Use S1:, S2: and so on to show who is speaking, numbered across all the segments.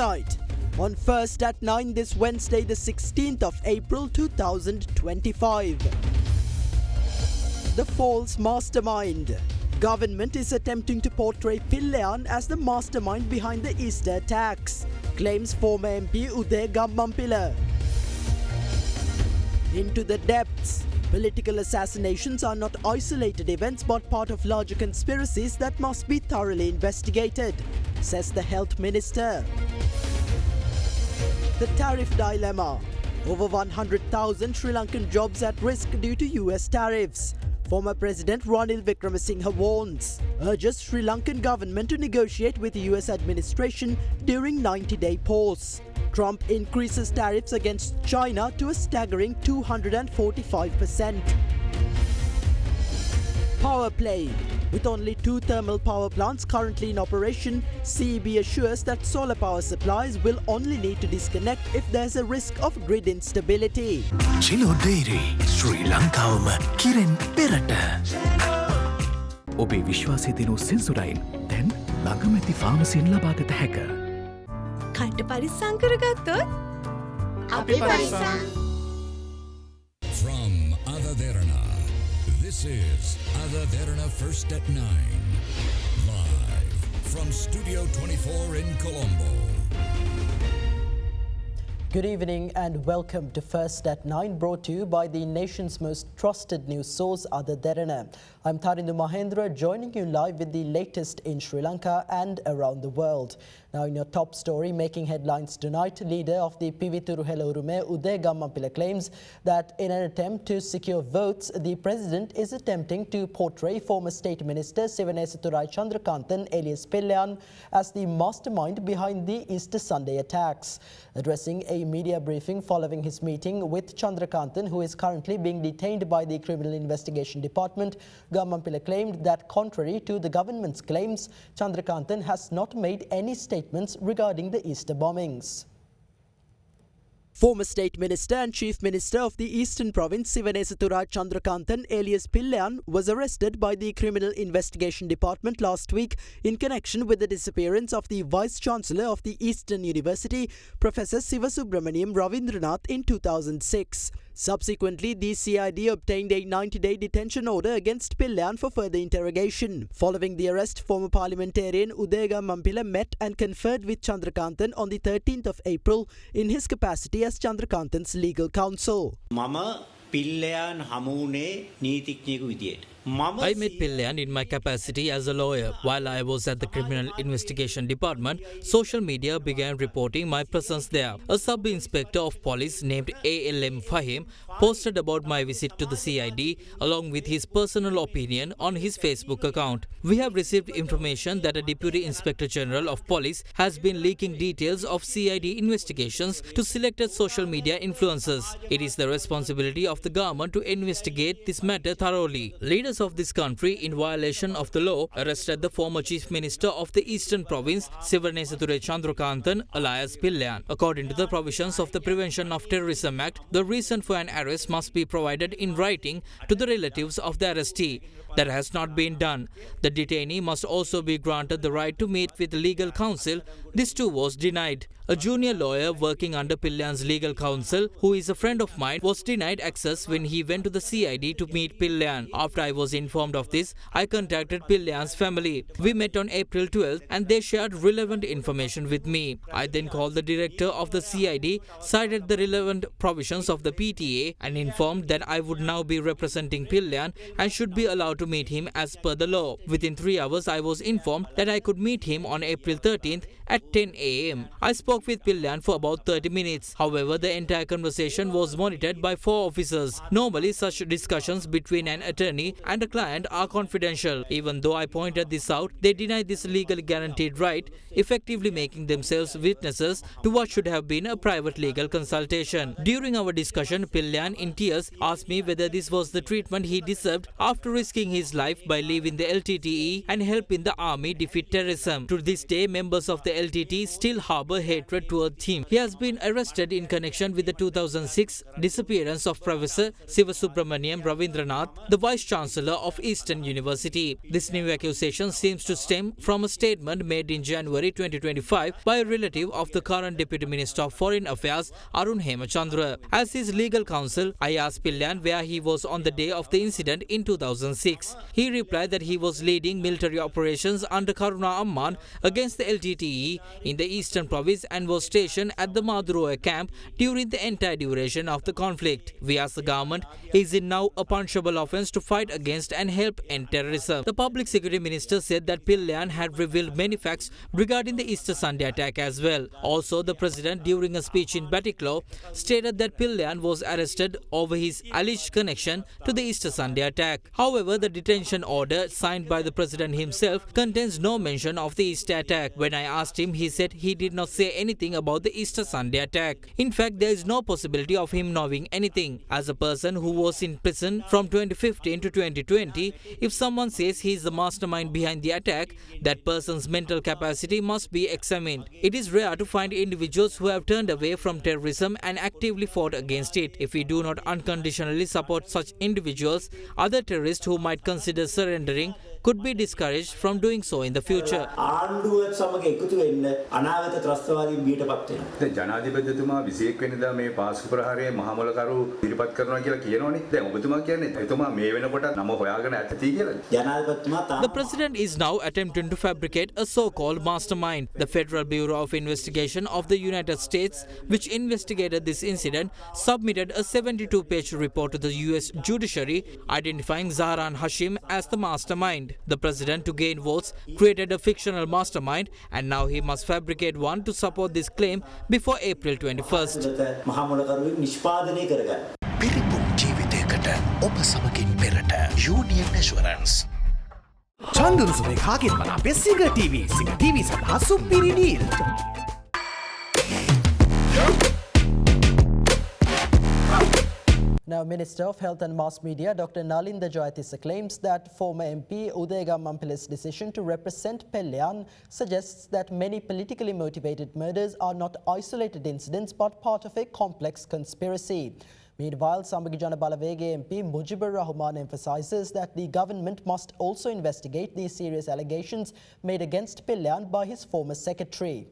S1: tonight on First at 9 this Wednesday, the 16th of April 2025. The false mastermind. Government is attempting to portray Pillayan as the mastermind behind the Easter attacks, claims former MP Uday Gammampila. Into the depths. Political assassinations are not isolated events but part of larger conspiracies that must be thoroughly investigated, says the Health Minister. The tariff dilemma. Over 100,000 Sri Lankan jobs at risk due to US tariffs. Former President Ranil Wickremesinghe warns, urges Sri Lankan government to negotiate with the US administration during 90-day pause. Trump increases tariffs against China to a staggering 245%. Power play. With only 2 thermal power plants currently in operation, CEB assures that solar power supplies will only need to disconnect if there's a risk of grid instability.
S2: Chilo Dairy, Sri Lankawama Kiren Perata. Obe Vishwasi Dinu Sensurain, then Langamati Pharmacy in Labagata Hacker.
S3: කට්ට පරිස්සම් කරගත්තොත් අපි පරිස්සම්.
S4: From Derana, this is Derana First at 9. Live from Studio 24 in Colombo.
S1: Good evening and welcome to First at 9, brought to you by the nation's most trusted news source, Derana. I'm Tharindu Mahendra, joining you live with the latest in Sri Lanka and around the world. Now, in your top story, making headlines tonight, leader of the Pivituru Urume, Uday Gammampila, claims that in an attempt to secure votes, the president is attempting to portray former State Minister Sivanesathurai Chandrakanthan alias Pillayan as the mastermind behind the Easter Sunday attacks. Addressing a media briefing following his meeting with Chandrakanthan, who is currently being detained by the Criminal Investigation Department, Gammampila claimed that contrary to the government's claims, Chandrakanthan has not made any statements regarding the Easter bombings. Former State Minister and Chief Minister of the Eastern Province Sivanesathurai Chandrakanthan alias Pillayan was arrested by the Criminal Investigation Department last week in connection with the disappearance of the Vice-Chancellor of the Eastern University, Professor Sivasubramaniam Ravindranath, in 2006. Subsequently, the CID obtained a 90-day detention order against Pillayan for further interrogation. Following the arrest, former parliamentarian Uday Gammampila met and conferred with Chandrakanthan on the 13th of April in his capacity as Chandrakanthan's legal counsel.
S5: Mama Pillayan hamune නීතිඥයෙකු විදියට.
S6: I met Pillayan in my capacity as a lawyer. While I was at the Criminal Investigation Department, social media began reporting my presence there. A sub-inspector of police named ALM Fahim posted about my visit to the CID along with his personal opinion on his Facebook account. We have received information that a Deputy Inspector General of Police has been leaking details of CID investigations to selected social media influencers. It is the responsibility of the government to investigate this matter thoroughly. Leaders of this country, in violation of the law, arrested the former Chief Minister of the Eastern Province, Sivanesathurai Chandrakanthan, alias Pillayan. According to the provisions of the Prevention of Terrorism Act, the reason for an arrest must be provided in writing to the relatives of the arrestee. That has not been done. The detainee must also be granted the right to meet with legal counsel. This too was denied. A junior lawyer working under Pillayan's legal counsel, who is a friend of mine, was denied access when he went to the CID to meet Pillayan. After I was informed of this, I contacted Pillayan's family. We met on April 12th and they shared relevant information with me. I then called the director of the CID, cited the relevant provisions of the PTA and informed that I would now be representing Pillayan and should be allowed to meet him as per the law. Within 3 hours, I was informed that I could meet him on April 13th at 10 a.m. I spoke with Pillayan for about 30 minutes. However, the entire conversation was monitored by 4 officers. Normally, such discussions between an attorney and a client are confidential. Even though I pointed this out, they denied this legally guaranteed right, effectively making themselves witnesses to what should have been a private legal consultation. During our discussion, Pillayan, in tears, asked me whether this was the treatment he deserved after risking his life by leaving the LTTE and helping the army defeat terrorism. To this day, members of the LTT still harbour hatred towards him. He has been arrested in connection with the 2006 disappearance of Professor Sivasubramaniam Ravindranath, the Vice-Chancellor of Eastern University. This new accusation seems to stem from a statement made in January 2025 by a relative of the current Deputy Minister of Foreign Affairs, Arun Hemachandra. As his legal counsel, I asked Pillan where he was on the day of the incident in 2006. He replied that he was leading military operations under Karuna Amman against the LTTE in the eastern province and was stationed at the Maduroa camp during the entire duration of the conflict. We asked the government, is it now a punishable offence to fight against and help end terrorism? The Public Security Minister said that Pillan had revealed many facts regarding the Easter Sunday attack as well. Also, the President, during a speech in Batticaloa, stated that Pillan was arrested over his alleged connection to the Easter Sunday attack. However, the detention order signed by the President himself contains no mention of the Easter attack. When I asked him, he said he did not say anything about the Easter Sunday attack. In fact, there is no possibility of him knowing anything. As a person who was in prison from 2015 to 2020, if someone says he is the mastermind behind the attack, that person's mental capacity must be examined. It is rare to find individuals who have turned away from terrorism and actively fought against it. If we do not unconditionally support such individuals, other terrorists who might consider surrendering could be discouraged from doing so in the future.
S7: ආණ්ඩුවත් සමග එකතු වෙන්න අනාගත ත්‍රස්තවාදීන් බියටපත් වෙනවා.
S8: දැන් ජනාධිපතිතුමා 21 වෙනිදා මේ පාස්කු ප්‍රහාරයේ මහමොලකරු ඉදිරිපත් කරනවා කියලා කියනෝනේ. දැන් ඔබතුමා කියන්නේ එතුමා මේ වෙනකොට නම හොයාගෙන ඇති කියලා.
S7: ජනාධිපතිතුමා
S6: The president is now attempting to fabricate a so-called mastermind. The Federal Bureau of Investigation of the United States, which investigated this incident, submitted a 72-page report to the US judiciary identifying Zahran Hashim as the mastermind. The president, to gain votes, created a fictional mastermind, and now he must fabricate one to support this claim before April 21st.
S7: මහමොලකරුවෙක් නිෂ්පාදනය කරගන්න.
S2: පිරිපුන් ජීවිතයකට ඔබ සමගින් පෙරට Union Assurance.
S9: චන්දුරුසුමේ කාගෙන් වන අපේ සිංහ TV සඳහා සුපිරි deal.
S1: Now, Minister of Health and Mass Media Dr. Nalinda Jayatissa claims that former MP Udega Mampila's decision to represent Pillan suggests that many politically motivated murders are not isolated incidents but part of a complex conspiracy. Meanwhile, Samagi Jana Balawege MP Mujibur Rahman emphasises that the government must also investigate the serious allegations made against Pillan by his former secretary.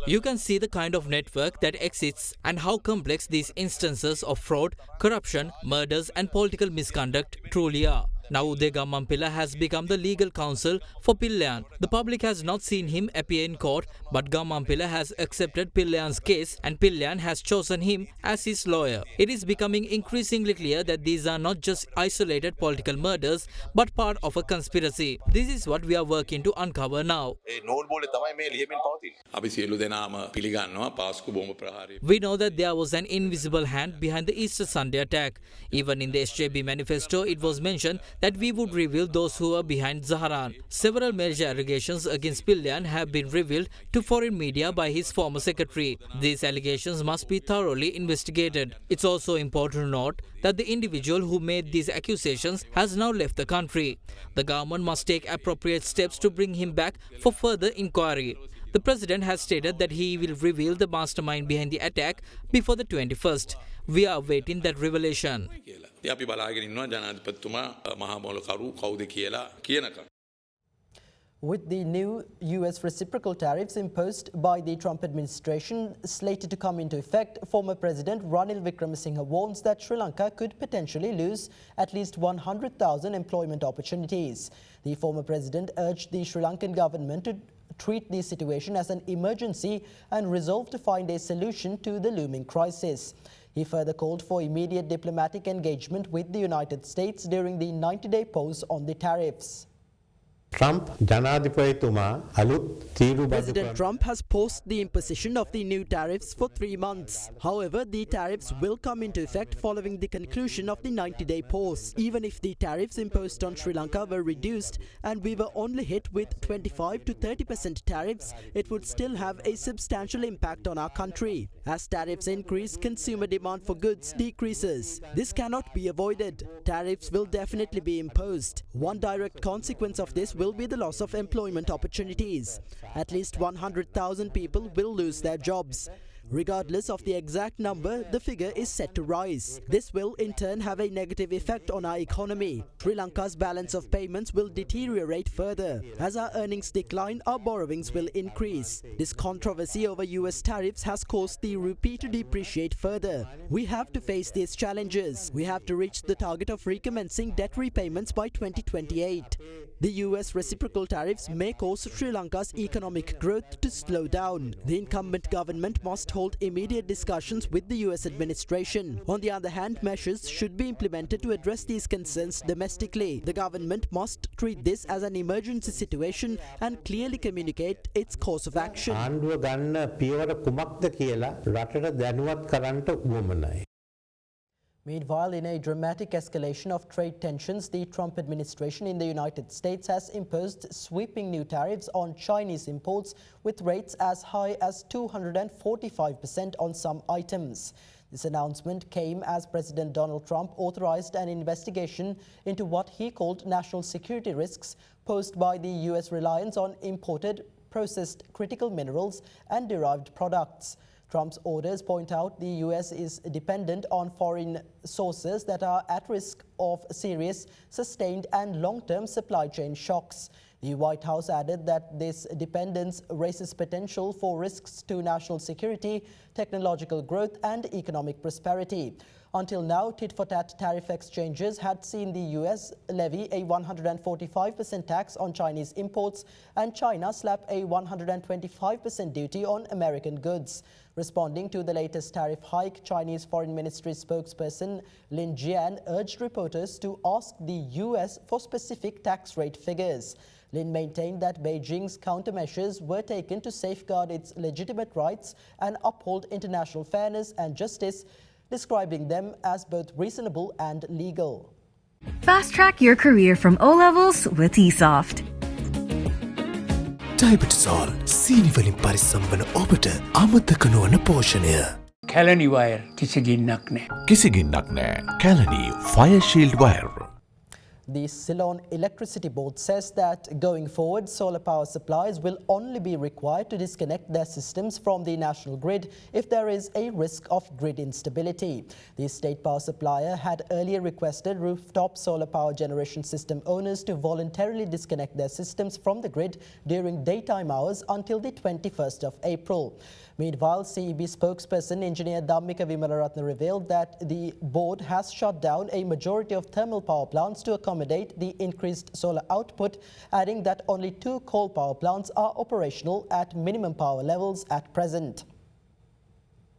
S6: You can see the kind of network that exists and how complex these instances of fraud, corruption, murders and political misconduct truly are. Now Udega Mampila has become the legal counsel for Pillan. The public has not seen him appear in court, but Gamampila has accepted Pillan's case and Pillan has chosen him as his lawyer. It is becoming increasingly clear that these are not just isolated political murders, but part of a conspiracy. This is what we are working to uncover now. We know that there was an invisible hand behind the Easter Sunday attack. Even in the SJB manifesto, it was mentioned that we would reveal those who are behind Zahran. Several major allegations against Pillan have been revealed to foreign media by his former secretary. These allegations must be thoroughly investigated. It's also important to note that the individual who made these accusations has now left the country. The government must take appropriate steps to bring him back for further inquiry. The president has stated that he will reveal the mastermind behind the attack before the 21st. We are awaiting that revelation.
S1: With the new US reciprocal tariffs imposed by the Trump administration slated to come into effect, former President Ranil Wickremesinghe warns that Sri Lanka could potentially lose at least 100,000 employment opportunities. The former president urged the Sri Lankan government to treat the situation as an emergency and resolve to find a solution to the looming crisis. He further called for immediate diplomatic engagement with the United States during the 90-day pause on the tariffs.
S10: President Trump has paused the imposition of the new tariffs for 3 months. However, the tariffs will come into effect following the conclusion of the 90-day pause. Even if the tariffs imposed on Sri Lanka were reduced and we were only hit with 25 to 30% tariffs, it would still have a substantial impact on our country. As tariffs increase, consumer demand for goods decreases. This cannot be avoided. Tariffs will definitely be imposed. One direct consequence of this will will be the loss of employment opportunities. At least 100,000 people will lose their jobs. Regardless of the exact number, the figure is set to rise. This will in turn have a negative effect on our economy. Sri Lanka's balance of payments will deteriorate further. As our earnings decline, our borrowings will increase. This controversy over US tariffs has caused the rupee to depreciate further. We have to face these challenges. We have to reach the target of recommencing debt repayments by 2028. The US reciprocal tariffs may cause Sri Lanka's economic growth to slow down. The incumbent government must hold immediate discussions with the US administration. On the other hand, measures should be implemented to address these concerns domestically. The government must treat this as an emergency situation and clearly communicate its course of action.
S11: ආණ්ඩුව ගන්න පියවර කුමක්ද කියලා රටට දැනුවත් කරන්නට උවමනයි.
S1: Meanwhile, in a dramatic escalation of trade tensions, the Trump administration in the United States has imposed sweeping new tariffs on Chinese imports with rates as high as 245% on some items. This announcement came as President Donald Trump authorized an investigation into what he called national security risks posed by the US reliance on imported processed critical minerals and derived products. Trump's orders point out the US is dependent on foreign sources that are at risk of serious, sustained and long-term supply chain shocks. The White House added that this dependence raises potential for risks to national security, technological growth and economic prosperity. Until now, tit-for-tat tariff exchanges had seen the US levy a 145% tax on Chinese imports and China slap a 125% duty on American goods. Responding to the latest tariff hike, Chinese Foreign Ministry spokesperson Lin Jian urged reporters to ask the US for specific tax rate figures. Lin maintained that Beijing's countermeasures were taken to safeguard its legitimate rights and uphold international fairness and justice, describing them as both reasonable and legal.
S12: Fast track your career from O levels with eSoft.
S2: ඩයිබටිසෝල් සීනිවලින් පරිස්සම් වන ඔබට අමතක නොවන පෝෂණය.
S13: Kelani wire කිසිගින්නක් නෑ.
S2: කිසිගින්නක් නෑ. Kelani fire shield wire.
S1: The Ceylon Electricity Board says that going forward, solar power suppliers will only be required to disconnect their systems from the national grid if there is a risk of grid instability. The state power supplier had earlier requested rooftop solar power generation system owners to voluntarily disconnect their systems from the grid during daytime hours until the 21st of April. Meanwhile, CEB spokesperson Engineer Dhammika Wimalaratne revealed that the board has shut down a majority of thermal power plants to accommodate the increased solar output, adding that only 2 coal power plants are operational at minimum power levels at present.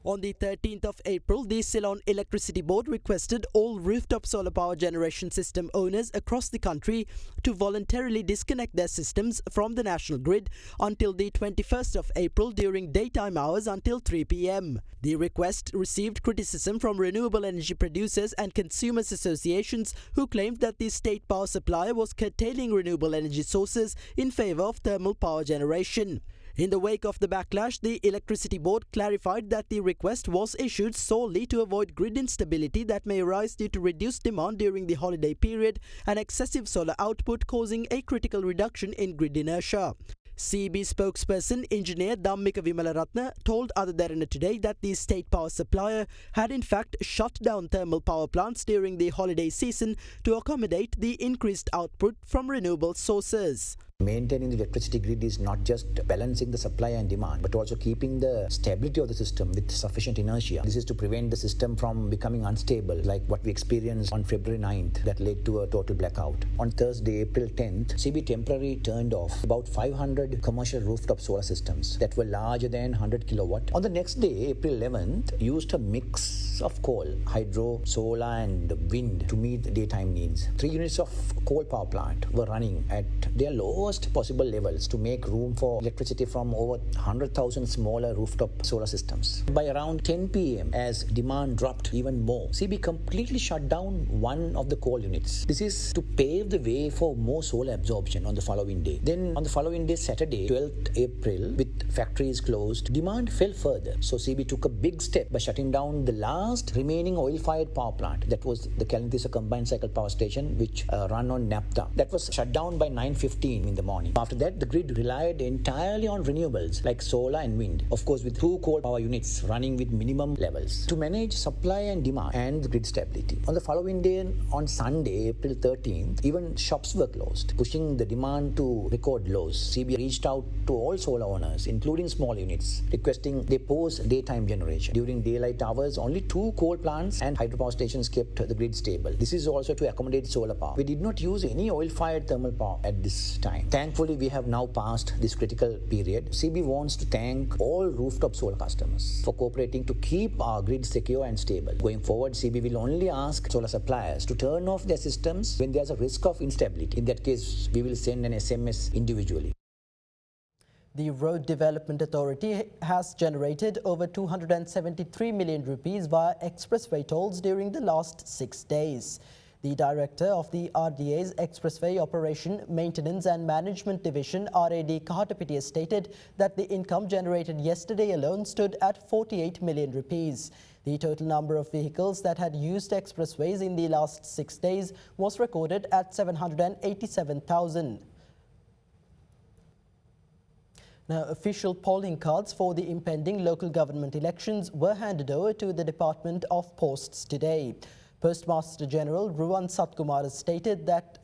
S10: On the 13th of April, the Ceylon Electricity Board requested all rooftop solar power generation system owners across the country to voluntarily disconnect their systems from the national grid until the 21st of April during daytime hours until 3 p.m. The request received criticism from renewable energy producers and consumers associations who claimed that the state power supplier was curtailing renewable energy sources in favor of thermal power generation. In the wake of the backlash, the Electricity Board clarified that the request was issued solely to avoid grid instability that may arise due to reduced demand during the holiday period and excessive solar output causing a critical reduction in grid inertia. CEB spokesperson Engineer Dhammika Wimalaratne told Ada Derana today that the state power supplier had in fact shut down thermal power plants during the holiday season to accommodate the increased output from renewable sources.
S14: Maintaining the electricity grid is not just balancing the supply and demand, but also keeping the stability of the system with sufficient inertia. This is to prevent the system from becoming unstable, like what we experienced on February 9th that led to a total blackout. On Thursday, April 10th, CB temporarily turned off about 500 commercial rooftop solar systems that were larger than 100 kilowatt. On the next day, April 11th, used a mix of coal, hydro, solar and wind to meet daytime needs. 3 units of coal power plant were running at their lowest possible levels to make room for electricity from over 100,000 smaller rooftop solar systems. By around 10 p.m., as demand dropped even more, CB completely shut down one of the coal units. This is to pave the way for more solar absorption on the following day. Then on the following day, Saturday, 12th April, with factories closed, demand fell further. So CB took a big step by shutting down the last remaining oil-fired power plant. That was the Kalantisa combined cycle power station, which run on naphtha. That was shut down by 9:15 in in the morning. After that, the grid relied entirely on renewables like solar and wind, of course with 2 coal power units running with minimum levels to manage supply and demand and the grid stability. On the following day, on Sunday, April 13th, even shops were closed, pushing the demand to record lows. CB reached out to all solar owners, including small units, requesting they pause daytime generation. During daylight hours, only 2 coal plants and hydropower stations kept the grid stable. This is also to accommodate solar power. We did not use any oil-fired thermal power at this time. Thankfully, we have now passed this critical period. CB wants to thank all rooftop solar customers for cooperating to keep our grid secure and stable. Going forward, CB will only ask solar suppliers to turn off their systems when there's a risk of instability. In that case, we will send an SMS individually.
S1: The Road Development Authority has generated over 273 million rupees via expressway tolls during the last 6 days. The director of the RDA's Expressway Operation, Maintenance and Management Division, RAD Kahatapitiya, stated that the income generated yesterday alone stood at 48 million rupees. The total number of vehicles that had used expressways in the last 6 days was recorded at 787,000. Now, official polling cards for the impending local government elections were handed over to the Department of Posts today. Postmaster General Ruwan Satkumar stated that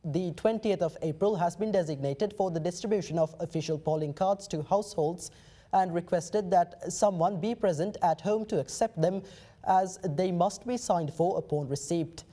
S1: the 20th of April has been designated for the distribution of official polling cards to households and requested that someone be present at home to accept them, as they must be signed for upon receipt.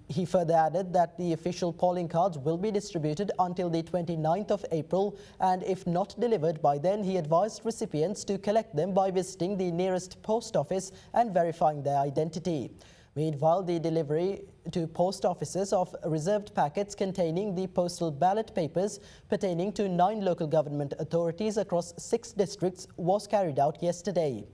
S1: He further added that the official polling cards will be distributed until the 29th of April, and if not delivered by then, he advised recipients to collect them by visiting the nearest post office and verifying their identity. Meanwhile, the delivery to post offices of reserved packets containing the postal ballot papers pertaining to 9 local government authorities across 6 districts was carried out yesterday.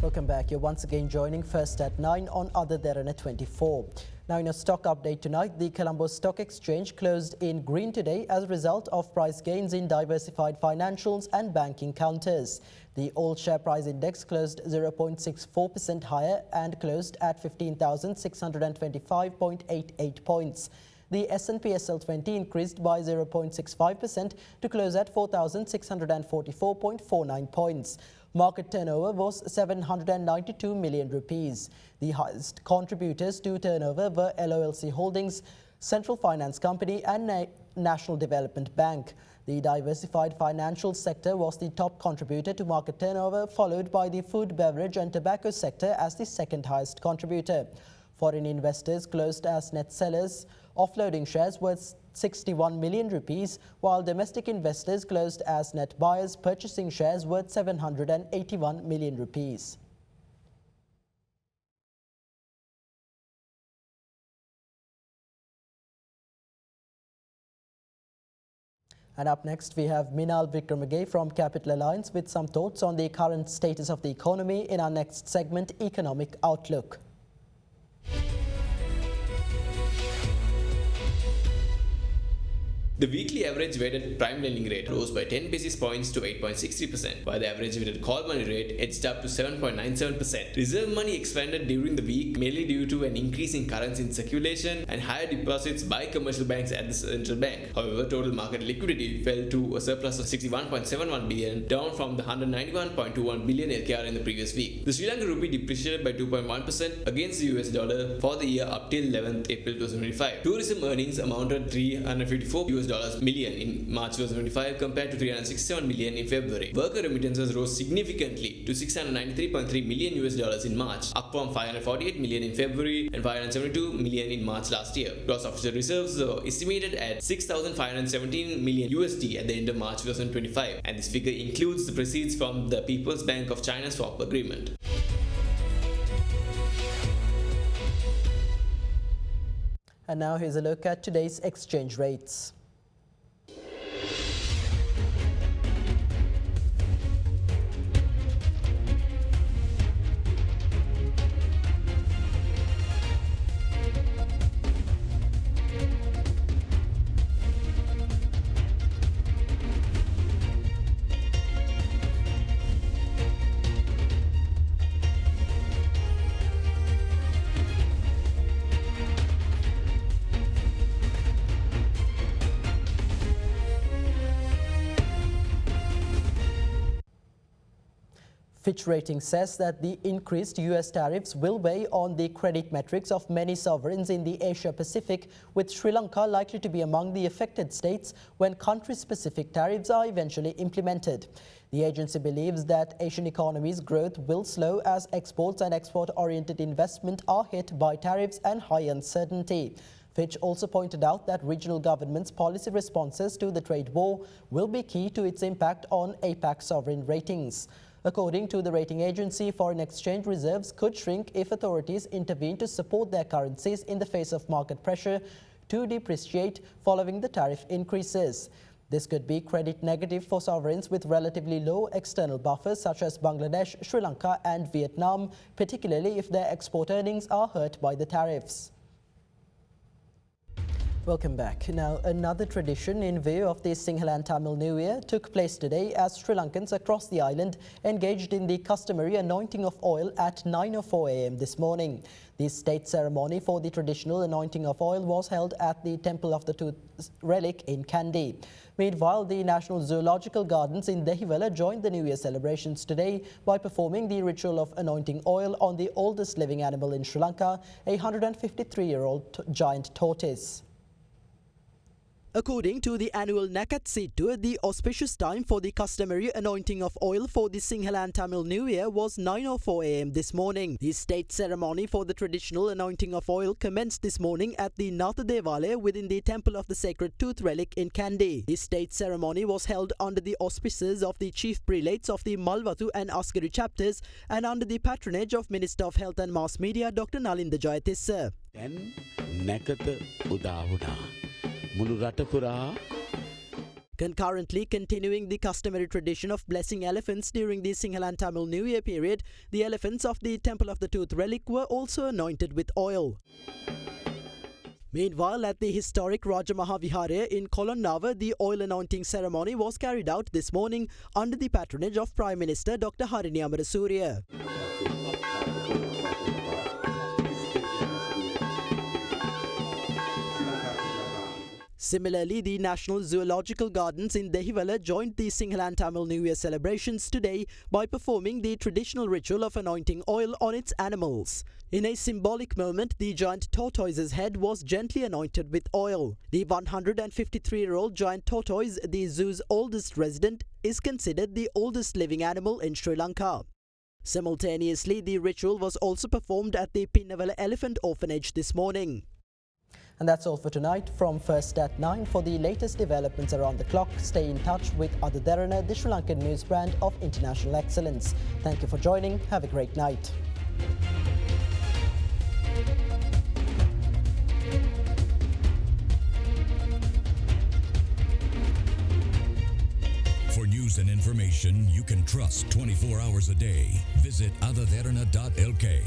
S1: Welcome back. You're once again joining First at 9 on Other Derana 24. Now, in a stock update tonight, the Colombo Stock Exchange closed in green today as a result of price gains in diversified financials and banking counters. The all share price index closed 0.64% higher and closed at 15,625.88 points. The S&P SL20 increased by 0.65% to close at 4,644.49 points. Market turnover was 792 million rupees. The highest contributors to turnover were LOLC Holdings, Central Finance Company and National Development Bank. The diversified financial sector was the top contributor to market turnover, followed by the food, beverage and tobacco sector as the second highest contributor. Foreign investors closed as net sellers, offloading shares worth 61 million rupees, while domestic investors closed as net buyers, purchasing shares worth 781 million rupees. And up next, we have Minal Vikramage from Capital Alliance with some thoughts on the current status of the economy in our next segment, Economic Outlook.
S15: The weekly average weighted prime lending rate rose by 10 basis points to 8.60%, while the average weighted call money rate edged up to 7.97%. Reserve money expanded during the week, mainly due to an increase in currency in circulation and higher deposits by commercial banks at the central bank. However, total market liquidity fell to a surplus of 61.71 billion, down from the 191.21 billion LKR in the previous week. The Sri Lankan rupee depreciated by 2.1% against the US dollar for the year up till 11th April 2025. Tourism earnings amounted $354 million in March 2025 compared to $367 million in February. Worker remittances rose significantly to $693.3 million in March, up from $548 million in February and $572 million in March last year. Gross official reserves were estimated at $6,517 million at the end of March 2025, and this figure includes the proceeds from the People's Bank of China swap agreement.
S1: And now here's a look at today's exchange rates. Fitch Ratings says that the increased US tariffs will weigh on the credit metrics of many sovereigns in the Asia Pacific, with Sri Lanka likely to be among the affected states when country-specific tariffs are eventually implemented. The agency believes that Asian economies' growth will slow as exports and export-oriented investment are hit by tariffs and high uncertainty. Fitch also pointed out that regional governments' policy responses to the trade war will be key to its impact on APAC sovereign ratings. According to the rating agency, foreign exchange reserves could shrink if authorities intervene to support their currencies in the face of market pressure to depreciate following the tariff increases. This could be credit negative for sovereigns with relatively low external buffers such as Bangladesh, Sri Lanka and Vietnam, particularly if their export earnings are hurt by the tariffs. Welcome back. Now, another tradition in view of the Sinhala and Tamil New Year took place today as Sri Lankans across the island engaged in the customary anointing of oil at 9:04 a.m. this morning. The state ceremony for the traditional anointing of oil was held at the Temple of the Tooth Relic in Kandy. Meanwhile, the National Zoological Gardens in Dehiwala joined the New Year celebrations today by performing the ritual of anointing oil on the oldest living animal in Sri Lanka, a 153-year-old giant tortoise.
S10: According to the annual Nakat Seed Tour, the auspicious time for the customary anointing of oil for the Sinhala and Tamil New Year was 9:04 a.m. this morning. The state ceremony for the traditional anointing of oil commenced this morning at the Natha Devalaya within the Temple of the Sacred Tooth Relic in Kandy. The state ceremony was held under the auspices of the chief prelates of the Malwatu and Askari chapters and under the patronage of Minister of Health and Mass Media Dr. Nalinda Jayatissa. Concurrently continuing the customary tradition of blessing elephants during the Sinhala and Tamil New Year period, the elephants of the Temple of the Tooth Relic were also anointed with oil. Meanwhile, at the historic Rajamaha Viharaya in Kolonnava, the oil anointing ceremony was carried out this morning under the patronage of Prime Minister Dr. Harini Amarasuriya. Similarly, the National Zoological Gardens in Dehiwala joined the Sinhala and Tamil New Year celebrations today by performing the traditional ritual of anointing oil on its animals. In a symbolic moment, the giant tortoise's head was gently anointed with oil. The 153-year-old giant tortoise, the zoo's oldest resident, is considered the oldest living animal in Sri Lanka. Simultaneously, the ritual was also performed at the Pinnavala Elephant Orphanage this morning.
S1: And that's all for tonight. From First at 9, for the latest developments around the clock, stay in touch with Ada Derana, the Sri Lankan news brand of international excellence. Thank you for joining. Have a great night.
S4: For news and information you can trust 24 hours a day, visit adaderana.lk.